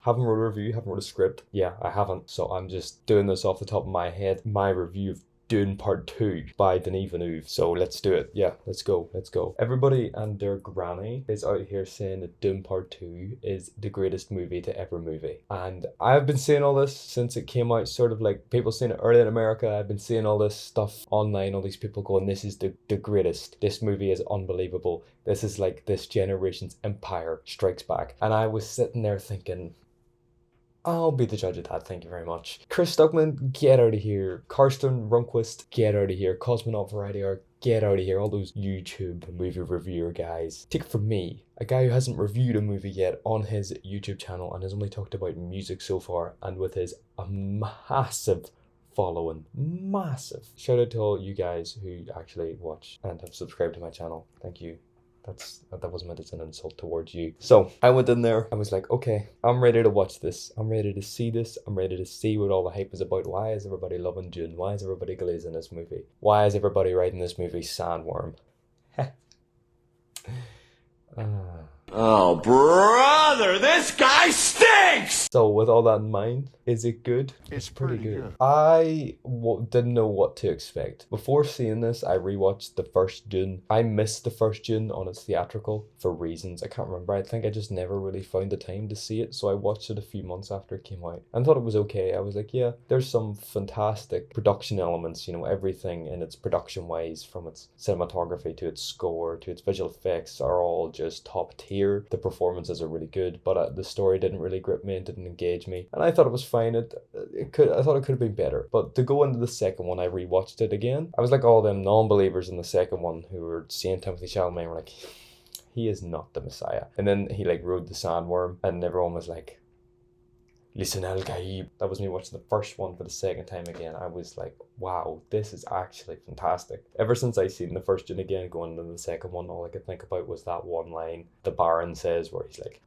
Haven't wrote a review, haven't wrote a script. Yeah, I haven't. So I'm just doing this off the top of my head. My review of Dune Part 2 by Denis Villeneuve. So let's do it. Yeah, let's go. Let's go. Everybody and their granny is out here saying that Dune Part 2 is the greatest movie to ever movie. And I've been saying all this since it came out, sort of like people saying it early in America. I've been seeing all this stuff online, all these people going, this is the greatest. This movie is unbelievable. This is like this generation's Empire Strikes Back. And I was sitting there thinking, I'll be the judge of that, thank you very much. Chris Stuckman, get out of here. Karsten Runquist, get out of here. Cosmonaut Variety Art, get out of here. All those YouTube movie reviewer guys. Take it from me, a guy who hasn't reviewed a movie yet on his YouTube channel and has only talked about music so far, and with his massive following. Massive. Shout out to all you guys who actually watch and have subscribed to my channel. Thank you. That wasn't meant as an insult towards you. So I went in there. I was like, okay, I'm ready to watch this. I'm ready to see this. I'm ready to see what all the hype is about. Why is everybody loving Dune? Why is everybody glazing this movie? Why is everybody writing this movie Sandworm? Oh, brother, this guy stinks! So with all that in mind, is it good? It's pretty good. I didn't know what to expect. Before seeing this, I rewatched the first Dune. I missed the first Dune on its theatrical for reasons I can't remember. I think I just never really found the time to see it, so I watched it a few months after it came out and thought it was okay. I was like, yeah, there's some fantastic production elements, you know, everything in its production wise, from its cinematography to its score to its visual effects, are all just top tier. The performances are really good, but the story didn't really grip me and didn't engage me, and I thought it was fine. I thought it could have been better. But to go into the second one, I rewatched it again. I was like all them non-believers in the second one who were seeing Timothée Chalamet were like, he is not the Messiah. And then he like rode the sandworm, and everyone was like, Lisa Al-Giab. That was me watching the first one for the second time again. I was like, wow, this is actually fantastic. Ever since I seen the first one again, going into the second one, all I could think about was that one line the Baron says where he's like,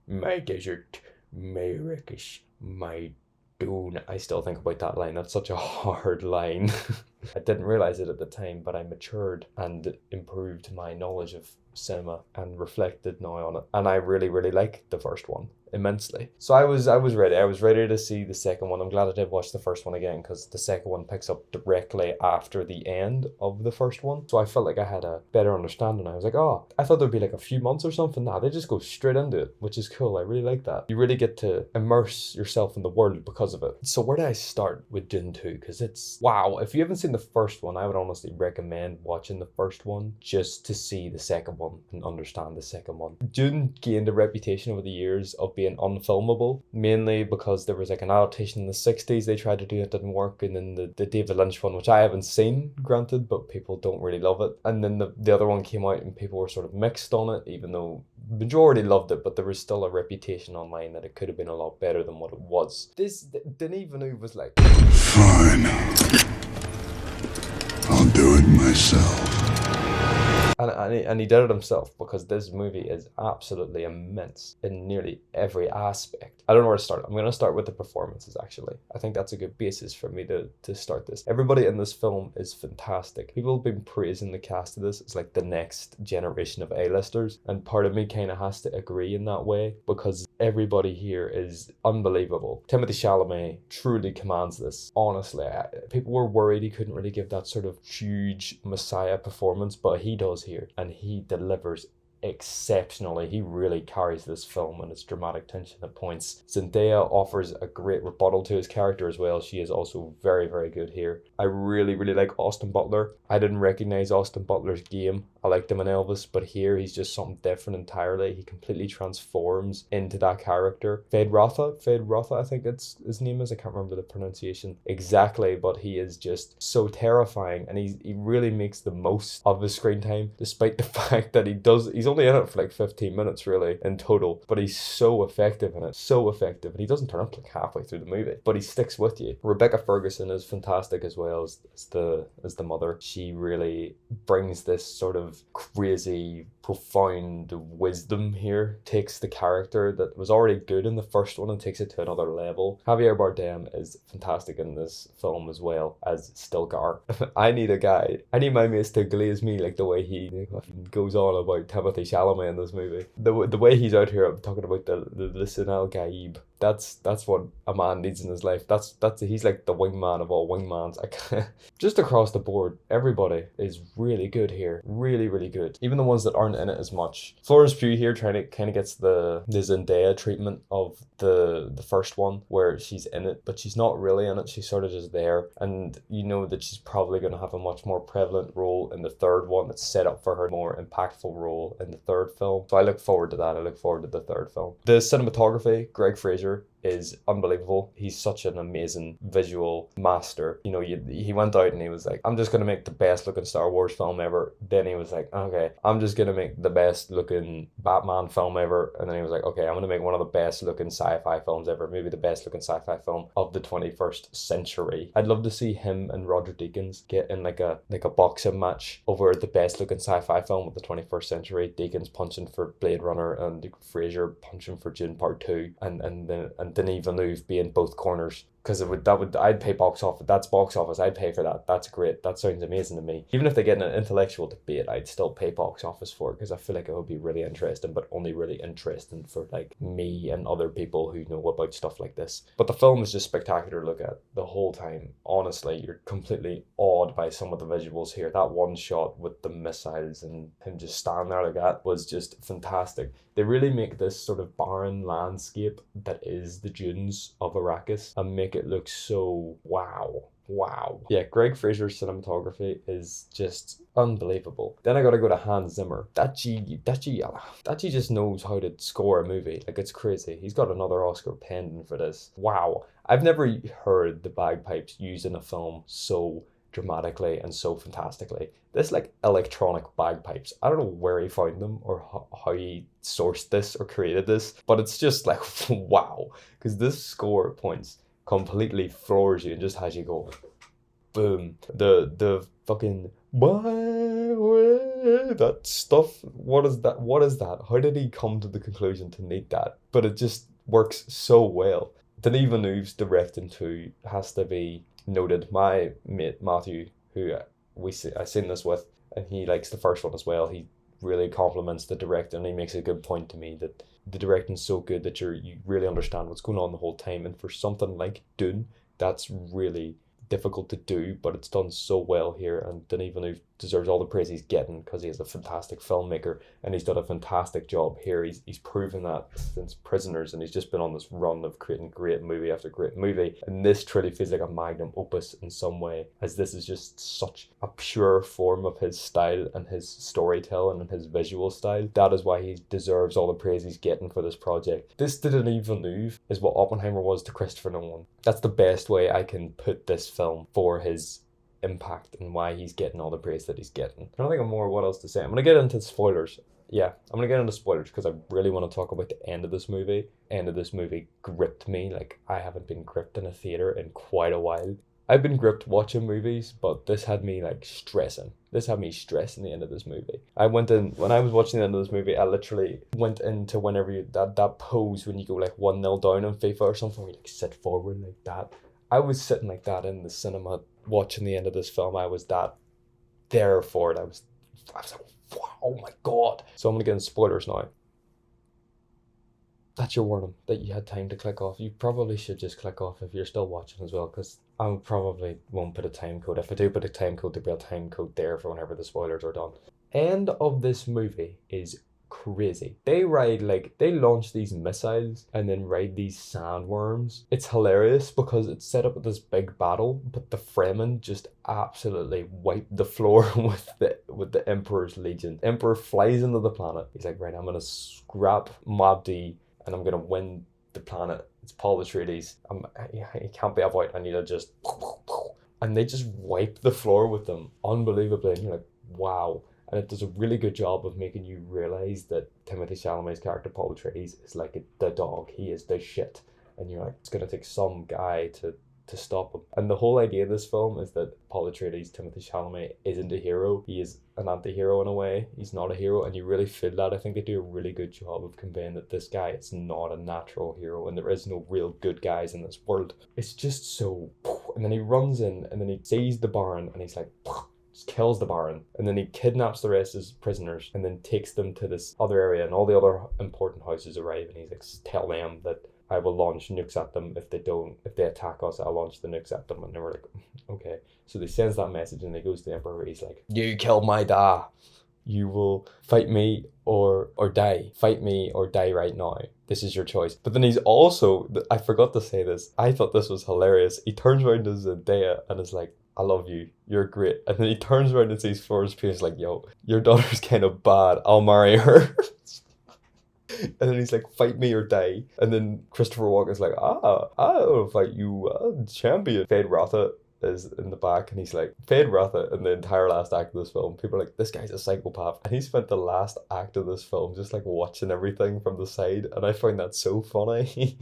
my desert, my wreckage, my Dune. I still think about that line. That's such a hard line. I didn't realize it at the time, but I matured and improved my knowledge of cinema and reflected now on it. And I really, really like the first one immensely. So I was ready. I was ready to see the second one. I'm glad I did watch the first one again, because the second one picks up directly after the end of the first one. So I felt like I had a better understanding. I was like, oh, I thought there'd be like a few months or something. Nah, they just go straight into it, which is cool. I really like that. You really get to immerse yourself in the world because of it. So where do I start with Dune 2? Because it's, wow, if you haven't seen the first one, I would honestly recommend watching the first one just to see the second one and understand the second one. Dune gained a reputation over the years of being unfilmable, mainly because there was like an adaptation in the 60s they tried to do, it didn't work, and then the David Lynch one, which I haven't seen, granted, but people don't really love it, and then the other one came out and people were sort of mixed on it, even though the majority loved it, but there was still a reputation online that it could have been a lot better than what it was. Denis Villeneuve was like, fine, I'll do it myself. And he did it himself, because this movie is absolutely immense in nearly every aspect. I don't know where to start. I'm going to start with the performances, actually. I think that's a good basis for me to start this. Everybody in this film is fantastic. People have been praising the cast of this. It's like the next generation of A-listers. And part of me kind of has to agree in that way, because everybody here is unbelievable. Timothée Chalamet truly commands this. Honestly, people were worried he couldn't really give that sort of huge Messiah performance, but he does here, and he delivers exceptionally. He really carries this film and its dramatic tension at points. Zendaya offers a great rebuttal to his character as well. She is also very, very good here. I really, really like Austin Butler. I didn't recognize Austin Butler's game. I liked him in Elvis, but here he's just something different entirely. He completely transforms into that character. Fade Rotha, I think it's his name is. I can't remember the pronunciation exactly, but he is just so terrifying, and he really makes the most of his screen time, despite the fact that he's only in it for like 15 minutes really in total, but he's so effective in it, so effective, and he doesn't turn up like halfway through the movie, but he sticks with you. Rebecca Ferguson is fantastic as well as the mother. She really brings this sort of crazy profound wisdom here, takes the character that was already good in the first one and takes it to another level. Javier Bardem is fantastic in this film as well as Stilgar. I need my mates to glaze me like the way he goes on about Timothy Chalamet in this movie. The way he's out here talking about the Lisa Al-Giab. That's what a man needs in his life. That's he's like the wingman of all wingmans. Just across the board, everybody is really good here. Really, really good. Even the ones that aren't in it as much. Florence Pugh here kind of gets the Zendaya treatment of the first one, where she's in it, but she's not really in it. She's sort of just there, and you know that she's probably going to have a much more prevalent role in the third one. That's set up for her more impactful role in the third film. So I look forward to that. I look forward to the third film. The cinematography, Greg Fraser is unbelievable. He's such an amazing visual master. You know, he went out and he was like, I'm just going to make the best looking Star Wars film ever. Then he was like, okay, I'm just going to make the best looking Batman film ever. And then he was like, okay, I'm going to make one of the best looking sci-fi films ever. Maybe the best looking sci-fi film of the 21st century. I'd love to see him and Roger Deakins get in like a boxing match over the best looking sci-fi film of the 21st century. Deakins punching for Blade Runner and Fraser punching for Dune Pt.2, and Denis Villeneuve be in both corners, because I'd pay box office. That's box office. I'd pay for that. That's great. That sounds amazing to me. Even if they get in an intellectual debate, I'd still pay box office for it, because I feel like it would be really interesting, but only really interesting for like me and other people who know about stuff like this. But the film is just spectacular to look at the whole time. Honestly, you're completely awed by some of the visuals here. That one shot with the missiles and him just standing there like that was just fantastic. They really make this sort of barren landscape that is the dunes of Arrakis and make it look so wow. Yeah, Greg Fraser's cinematography is just unbelievable. Then I gotta go to Hans Zimmer. That G just knows how to score a movie. Like, it's crazy. He's got another Oscar pending for this. Wow. I've never heard the bagpipes used in a film so dramatically and so fantastically. This like electronic bagpipes, I don't know where he found them or how he sourced this or created this, but it's just like wow, because this score points completely floors you and just has you go boom. The fucking that stuff, what is that? How did he come to the conclusion to need that? But it just works so well. Denis Villeneuve's directing too has to be noted. My mate Matthew, who I seen this with, and he likes the first one as well. He really compliments the director, and he makes a good point to me that the directing's so good that you really understand what's going on the whole time. And for something like Dune, that's really difficult to do, but it's done so well here, and Denis Villeneuve deserves all the praise he's getting, because he is a fantastic filmmaker and he's done a fantastic job here. He's proven that since Prisoners, and he's just been on this run of creating great movie after great movie, and this truly feels like a magnum opus in some way, as this is just such a pure form of his style and his storytelling and his visual style. That is why he deserves all the praise he's getting for this project. This to Denis Villeneuve is what Oppenheimer was to Christopher Nolan. That's the best way I can put this film for his impact and why he's getting all the praise that he's getting. I don't think I'm more what else to say. I'm gonna get into spoilers. Yeah, I'm gonna get into spoilers because I really want to talk about the end of this movie. End of this movie gripped me like I haven't been gripped in a theater in quite a while. I've been gripped watching movies, but this had me like stressing. This had me stressing the end of this movie. When I was watching the end of this movie, I literally went into whenever that pose when you go like 1-0 down in FIFA or something, where you like sit forward like that. I was sitting like that in the cinema watching the end of this film. I was that there for it. I was like, wow, oh my god. So I'm gonna get into spoilers now. That's your warning that you had time to click off. You probably should just click off if you're still watching as well, because I probably won't put a time code. If I do put a time code, there'll be a time code there for whenever the spoilers are done. End of this movie is crazy. They launch these missiles and then ride these sandworms. It's hilarious because it's set up at this big battle, but the Fremen just absolutely wipe the floor with the Emperor's Legion. Emperor flies into the planet. He's like, right, I'm gonna scrap Mabdi and I'm gonna win the planet. It's Paul Atreides. He can't be avoided. I need to just, and they just wipe the floor with them unbelievably. And you're like, wow. And it does a really good job of making you realize that Timothée Chalamet's character Paul Atreides is like the dog. He is the shit. And you're like, it's gonna take some guy to to stop him. And the whole idea of this film is that Paul Atreides, Timothée Chalamet, isn't a hero. He is an anti-hero in a way. He's not a hero, and you really feel that. I think they do a really good job of conveying that this guy is not a natural hero, and there is no real good guys in this world. It's just so... And then he runs in, and then he sees the Baron, and he's like... Just kills the Baron, and then he kidnaps the rest of his prisoners and then takes them to this other area, and all the other important houses arrive, and he's like, tell them that I will launch nukes at them if they attack us, I'll launch the nukes at them. And they were like, okay. So he sends that message, and he goes to the Emperor. He's like, you killed my dad, you will fight me or die. Fight me or die right now. This is your choice. But then he's also, I forgot to say this, I thought this was hilarious. He turns around to Zendaya and is like, I love you, you're great. And then he turns around and sees Florence Pugh and is like, yo, your daughter's kind of bad, I'll marry her. And then he's like, fight me or die. And then Christopher Walken's like, I'll fight you, champion. Fade Ratha is in the back, and he's like, Fade Ratha in the entire last act of this film, people are like, this guy's a psychopath. And he spent the last act of this film just like watching everything from the side, and I find that so funny.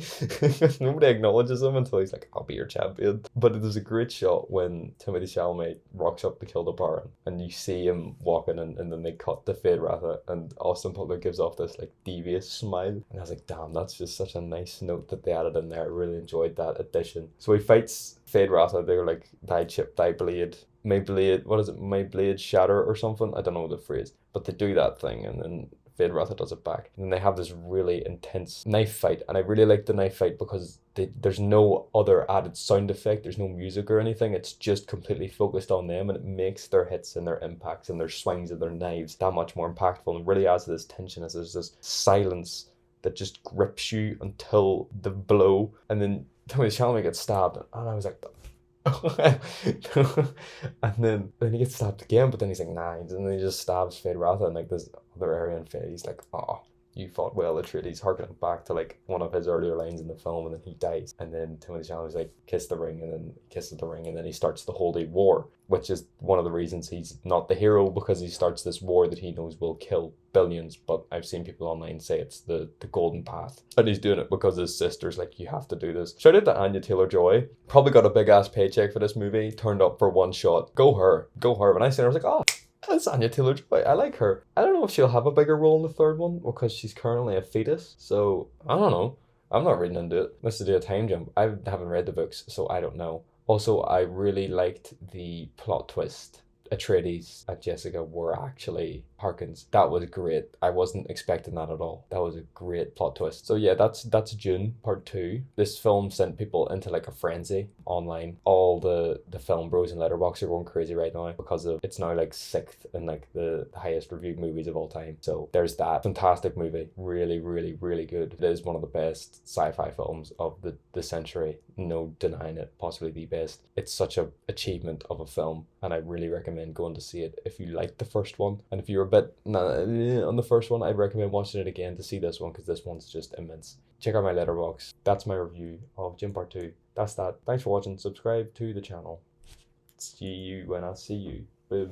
Nobody acknowledges him until he's like, I'll be your champion. But there's a great shot when Timothée Chalamet rocks up to kill the Baron, and you see him walking, and then they cut to Fade Ratha, and Austin Butler gives off this like devious smile, and I was like, damn, that's just such a nice note that they added in there. I really enjoyed that addition. So he fights Fade Ratha. They're like, thy chip, thy blade, my blade, what is it, my blade shatter or something, I don't know the phrase, but they do that thing, and then Fade Ratha does it back, and then they have this really intense knife fight. And I really like the knife fight because there's no other added sound effect, there's no music or anything, it's just completely focused on them, and it makes their hits and their impacts and their swings of their knives that much more impactful, and really adds to this tension as there's this silence that just grips you until the blow. And then Timothée Chalamet gets stabbed, and I was like, and then he gets stabbed again, but then he's like, nah, and then he just stabs Fade Ratha in like this other area, and Fade, he's like, oh, you fought well, Atreides, harkening back to like one of his earlier lines in the film, and then he dies. And then Timothée Chalamet's like, kiss the ring, and then he kisses the ring, and then he starts the Holy War, which is one of the reasons he's not the hero, because he starts this war that he knows will kill billions. But I've seen people online say it's the golden path, and he's doing it because his sister's like, you have to do this. Shout out to Anya Taylor-Joy, probably got a big ass paycheck for this movie, turned up for one shot. Go her. When I seen her, I was like, oh, that's Anya Taylor-Joy, I like her. I don't know if she'll have a bigger role in the third one, because she's currently a fetus, so I don't know. I'm not reading into it. Let's do a time jump. I haven't read the books, so I don't know. Also, I really liked the plot twist. Atreides and Jessica were actually Harkins. That was great. I wasn't expecting that at all. That was a great plot twist. So yeah, that's Dune Part 2. This film sent people into like a frenzy online. All the film bros and Letterboxd are going crazy right now because of it's now like 6th in like the highest reviewed movies of all time. So there's that. Fantastic movie. Really, really, really good. It is one of the best sci-fi films of the century. No denying it. Possibly the best. It's such a achievement of a film, and I really recommend going to see it if you liked the first one. And if you're a bit on the first one, I'd recommend watching it again to see this one, because this one's just immense. Check out my Letterboxd. That's my review of Dune Part 2. That's that. Thanks for watching. Subscribe to the channel. See you when I see you. Boom.